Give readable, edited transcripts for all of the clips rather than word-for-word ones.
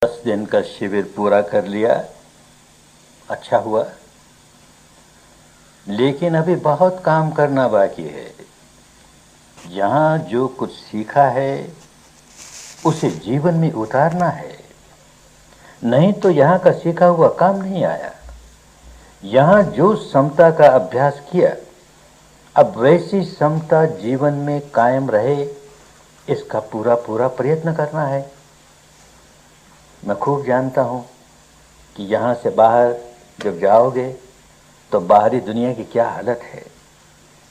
10 दिन का शिविर पूरा कर लिया, अच्छा हुआ। लेकिन अभी बहुत काम करना बाकी है। यहाँ जो कुछ सीखा है उसे जीवन में उतारना है, नहीं तो यहाँ का सीखा हुआ काम नहीं आया। यहाँ जो समता का अभ्यास किया, अब वैसी समता जीवन में कायम रहे, इसका पूरा पूरा प्रयत्न करना है। मैं खूब जानता हूँ कि यहाँ से बाहर जब जाओगे तो बाहरी दुनिया की क्या हालत है।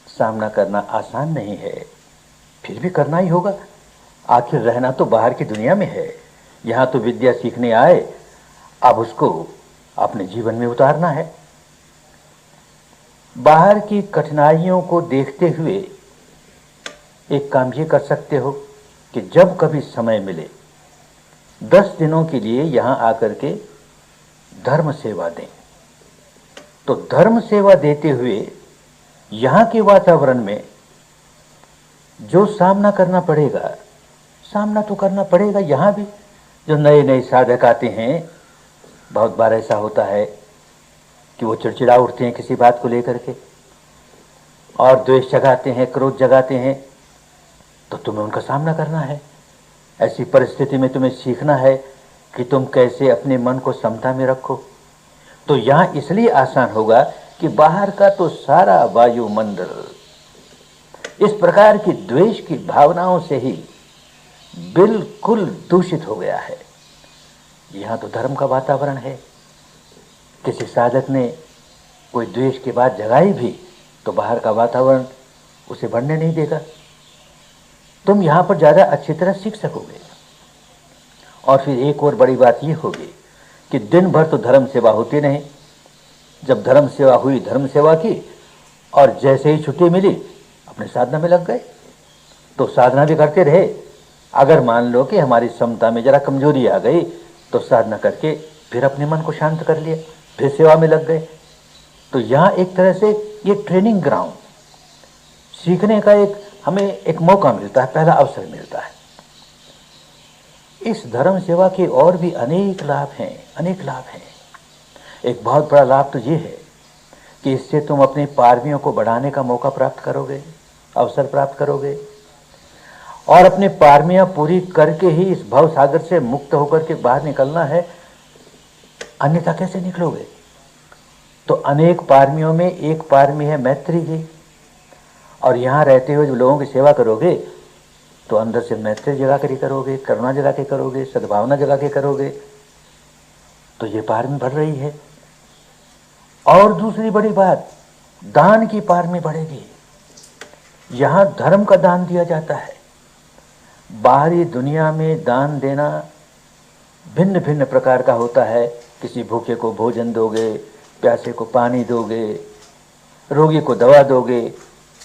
सामना करना आसान नहीं है, फिर भी करना ही होगा। आखिर रहना तो बाहर की दुनिया में है। यहाँ तो विद्या सीखने आए, अब उसको अपने जीवन में उतारना है। बाहर की कठिनाइयों को देखते हुए एक काम ये कर सकते हो कि जब कभी समय मिले 10 दिनों के लिए यहाँ आकर के धर्म सेवा दें। तो धर्म सेवा देते हुए यहाँ के वातावरण में जो सामना करना पड़ेगा, सामना तो करना पड़ेगा। यहाँ भी जो नए नए साधक आते हैं, बहुत बार ऐसा होता है कि वो चिड़चिड़ा उठते हैं किसी बात को लेकर के और द्वेष जगाते हैं, क्रोध जगाते हैं, तो तुम्हें उनका सामना करना है। ऐसी परिस्थिति में तुम्हें सीखना है कि तुम कैसे अपने मन को समता में रखो। तो यहाँ इसलिए आसान होगा कि बाहर का तो सारा वायुमंडल इस प्रकार की द्वेष की भावनाओं से ही बिल्कुल दूषित हो गया है। यहाँ तो धर्म का वातावरण है। किसी साधक ने कोई द्वेष की बात जगाई भी तो बाहर का वातावरण उसे बढ़ने नहीं देगा। तुम यहाँ पर ज़्यादा अच्छी तरह सीख सकोगे। और फिर एक और बड़ी बात ये होगी कि दिन भर तो धर्म सेवा होती नहीं। जब धर्म सेवा हुई, धर्म सेवा की, और जैसे ही छुट्टी मिली अपने साधना में लग गए। तो साधना भी करते रहे। अगर मान लो कि हमारी समता में जरा कमजोरी आ गई तो साधना करके फिर अपने मन को शांत कर लिया, फिर सेवा में लग गए। तो यहाँ एक तरह से ये ट्रेनिंग ग्राउंड, सीखने का हमें एक मौका मिलता है, पहला अवसर मिलता है। इस धर्म सेवा के और भी अनेक लाभ हैं, अनेक लाभ हैं। एक बहुत बड़ा लाभ तो ये है कि इससे तुम अपनी पारमियों को बढ़ाने का मौका प्राप्त करोगे, अवसर प्राप्त करोगे। और अपनी पारमियां पूरी करके ही इस भव सागर से मुक्त होकर के बाहर निकलना है, अन्यथा कैसे निकलोगे। तो अनेक पारमियों में एक पारमी है मैत्री की। और यहाँ रहते हुए जो लोगों की सेवा करोगे तो अंदर से मैत्री जगा कर ही करोगे, करुणा जगा के करोगे, सद्भावना जगा के करोगे, तो ये पारमी बढ़ रही है। और दूसरी बड़ी बात, दान की पारमी बढ़ेगी। यहाँ धर्म का दान दिया जाता है। बाहरी दुनिया में दान देना भिन्न भिन्न प्रकार का होता है। किसी भूखे को भोजन दोगे, प्यासे को पानी दोगे, रोगी को दवा दोगे,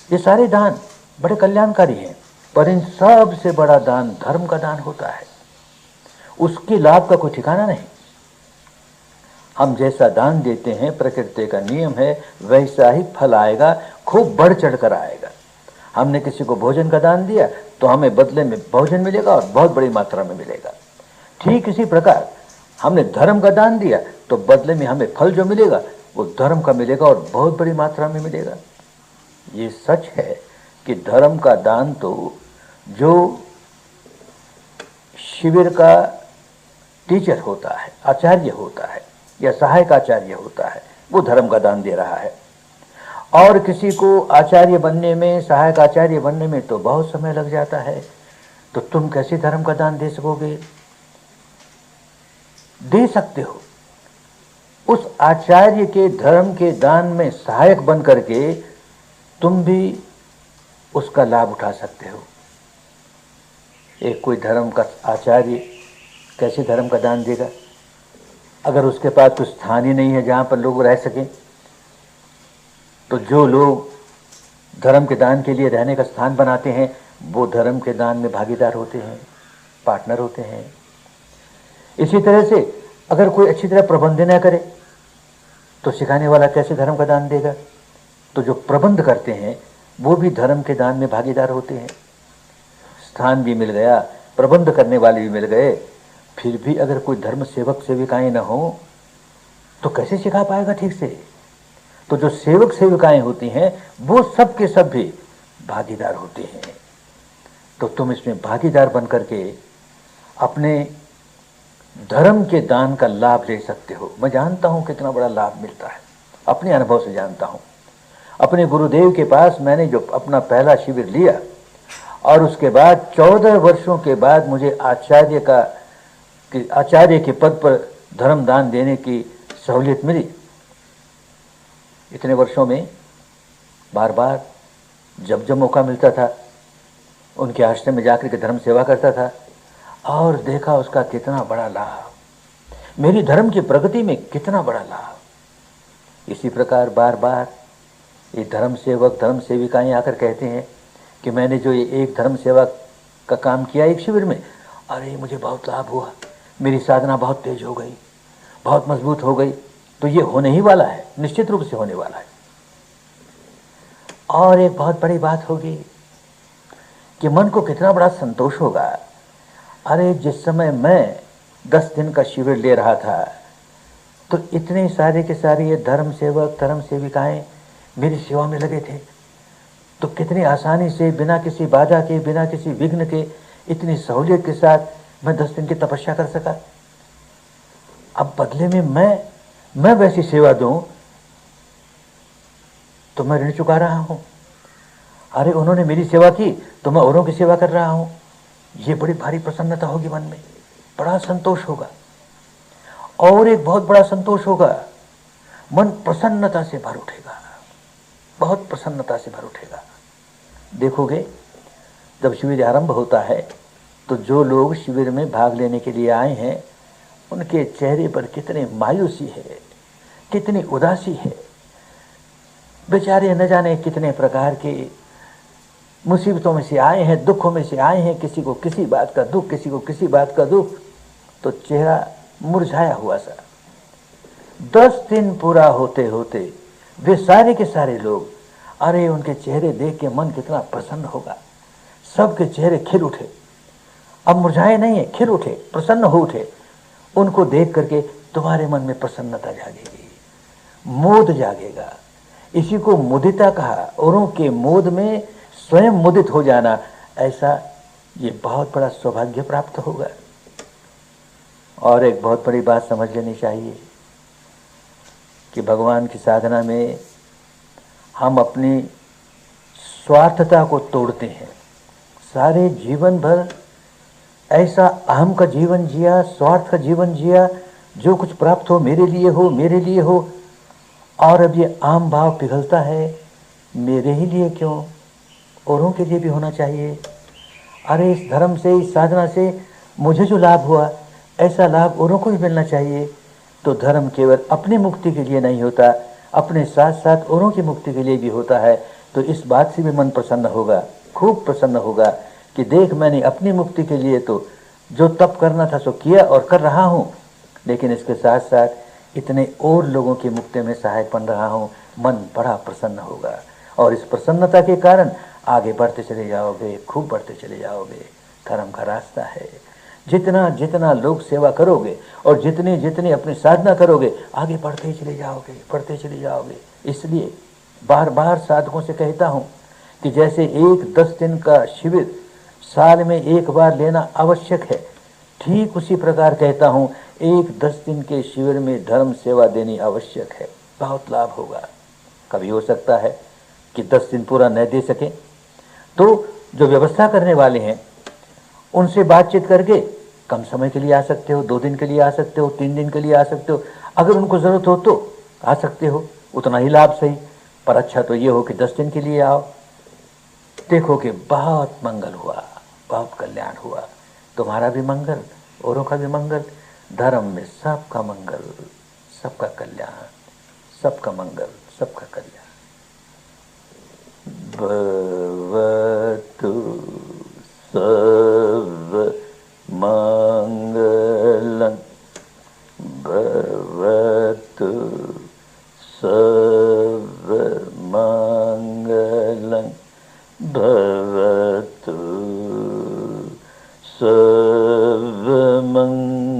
ये सारे दान बड़े कल्याणकारी हैं। पर इन सब से बड़ा दान धर्म का दान होता है। उसके लाभ का कोई ठिकाना नहीं। हम जैसा दान देते हैं, प्रकृति का नियम है, वैसा ही फल आएगा, खूब बढ़ चढ़ कर आएगा। हमने किसी को भोजन का दान दिया तो हमें बदले में भोजन मिलेगा और बहुत बड़ी मात्रा में मिलेगा। ठीक इसी प्रकार हमने धर्म का दान दिया तो बदले में हमें फल जो मिलेगा वो धर्म का मिलेगा और बहुत बड़ी मात्रा में मिलेगा। ये सच है कि धर्म का दान तो जो शिविर का टीचर होता है, आचार्य होता है या सहायक आचार्य होता है, वो धर्म का दान दे रहा है। और किसी को आचार्य बनने में, सहायक आचार्य बनने में तो बहुत समय लग जाता है। तो तुम कैसे धर्म का दान दे सकोगे? दे सकते हो। उस आचार्य के धर्म के दान में सहायक बन करके तुम भी उसका लाभ उठा सकते हो। एक कोई धर्म का आचार्य कैसे धर्म का दान देगा? अगर उसके पास कुछ स्थान ही नहीं है जहाँ पर लोग रह सकें, तो जो लोग धर्म के दान के लिए रहने का स्थान बनाते हैं वो धर्म के दान में भागीदार होते हैं, पार्टनर होते हैं। इसी तरह से अगर कोई अच्छी तरह प्रबंध न करे तो सिखाने वाला कैसे धर्म का दान देगा? तो जो प्रबंध करते हैं वो भी धर्म के दान में भागीदार होते हैं। स्थान भी मिल गया, प्रबंध करने वाले भी मिल गए, फिर भी अगर कोई धर्म सेवक सेविकाएं न हो तो कैसे सिखा पाएगा ठीक से। तो जो सेवक सेविकाएं होती हैं वो सब के सब भी भागीदार होते हैं। तो तुम इसमें भागीदार बन करके अपने धर्म के दान का लाभ ले सकते हो। मैं जानता हूं कितना बड़ा लाभ मिलता है, अपने अनुभव से जानता हूं। अपने गुरुदेव के पास मैंने जो अपना पहला शिविर लिया और उसके बाद 14 वर्षों के बाद मुझे आचार्य के पद पर धर्म दान देने की सहूलियत मिली। इतने वर्षों में बार बार जब जब मौका मिलता था उनके आश्रम में जाकर के धर्म सेवा करता था और देखा उसका कितना बड़ा लाभ, मेरी धर्म की प्रगति में कितना बड़ा लाभ। इसी प्रकार बार बार ये धर्म सेवक धर्म सेविकाएं आकर कहते हैं कि मैंने जो ये एक धर्म सेवा का काम किया एक शिविर में, अरे मुझे बहुत लाभ हुआ, मेरी साधना बहुत तेज हो गई, बहुत मजबूत हो गई। तो ये होने ही वाला है, निश्चित रूप से होने वाला है। और एक बहुत बड़ी बात होगी कि मन को कितना बड़ा संतोष होगा। अरे जिस समय मैं 10 दिन का शिविर ले रहा था तो इतने सारे के सारे ये धर्म सेवक धर्म सेविकाएं मेरी सेवा में लगे थे। तो कितनी आसानी से बिना किसी बाधा के बिना किसी विघ्न के इतनी सहूलियत के साथ मैं 10 दिन की तपस्या कर सका। अब बदले में मैं वैसी सेवा दूं तो मैं ऋण चुका रहा हूं। अरे उन्होंने मेरी सेवा की तो मैं औरों की सेवा कर रहा हूं। ये बड़ी भारी प्रसन्नता होगी मन में, बड़ा संतोष होगा। और एक बहुत बड़ा संतोष होगा, मन प्रसन्नता से भर उठेगा, बहुत प्रसन्नता से भर उठेगा। देखोगे जब शिविर आरंभ होता है तो जो लोग शिविर में भाग लेने के लिए आए हैं उनके चेहरे पर कितनी मायूसी है, कितनी उदासी है। बेचारे न जाने कितने प्रकार के मुसीबतों में से आए हैं, दुखों में से आए हैं, किसी को किसी बात का दुख, किसी को किसी बात का दुख, तो चेहरा मुरझाया हुआ सा। 10 दिन पूरा होते होते वे सारे के सारे लोग, अरे उनके चेहरे देख के मन कितना प्रसन्न होगा। सबके चेहरे खिल उठे, अब मुरझाए नहीं है, खिल उठे, प्रसन्न हो उठे। उनको देख करके तुम्हारे मन में प्रसन्नता जागेगी, मोद जागेगा। इसी को मुदिता कहा, औरों के मोद में स्वयं मुदित हो जाना। ऐसा ये बहुत बड़ा सौभाग्य प्राप्त होगा। और एक बहुत बड़ी बात समझ लेनी चाहिए कि भगवान की साधना में हम अपनी स्वार्थता को तोड़ते हैं। सारे जीवन भर ऐसा अहम का जीवन जिया, स्वार्थ का जीवन जिया, जो कुछ प्राप्त हो मेरे लिए हो, मेरे लिए हो। और अब ये आम भाव पिघलता है, मेरे ही लिए क्यों, औरों के लिए भी होना चाहिए। अरे इस धर्म से, इस साधना से मुझे जो लाभ हुआ ऐसा लाभ औरों को भी मिलना चाहिए। तो धर्म केवल अपनी मुक्ति के लिए नहीं होता, अपने साथ साथ औरों की मुक्ति के लिए भी होता है। तो इस बात से भी मन प्रसन्न होगा, खूब प्रसन्न होगा कि देख मैंने अपनी मुक्ति के लिए तो जो तप करना था सो किया और कर रहा हूँ, लेकिन इसके साथ साथ इतने और लोगों की मुक्ति में सहायक बन रहा हूँ। मन बड़ा प्रसन्न होगा और इस प्रसन्नता के कारण आगे बढ़ते चले जाओगे, खूब बढ़ते चले जाओगे। धर्म का रास्ता है। जितना जितना लोग सेवा करोगे और जितनी जितनी अपनी साधना करोगे, आगे बढ़ते ही चले जाओगे, बढ़ते चले जाओगे। इसलिए बार बार साधकों से कहता हूँ कि जैसे एक 10 दिन का शिविर साल में एक बार लेना आवश्यक है, ठीक उसी प्रकार कहता हूँ एक 10 दिन के शिविर में धर्म सेवा देनी आवश्यक है। बहुत लाभ होगा। कभी हो सकता है कि 10 दिन पूरा न दे सके तो जो व्यवस्था करने वाले हैं उनसे बातचीत करके कम समय के लिए आ सकते हो, 2 दिन के लिए आ सकते हो, 3 दिन के लिए आ सकते हो। अगर उनको ज़रूरत हो तो आ सकते हो, उतना ही लाभ सही। पर अच्छा तो ये हो कि 10 दिन के लिए आओ। देखो कि बहुत मंगल हुआ, बहुत कल्याण हुआ। तुम्हारा भी मंगल, औरों का भी मंगल, धर्म में सबका मंगल, सबका कल्याण, सबका मंगल, सबका कल्याण। भवतु सर्व मंगलं, भवतु सर्व मंगलं, भवतु सर्व मंगलं।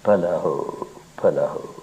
भला हो, भला हो।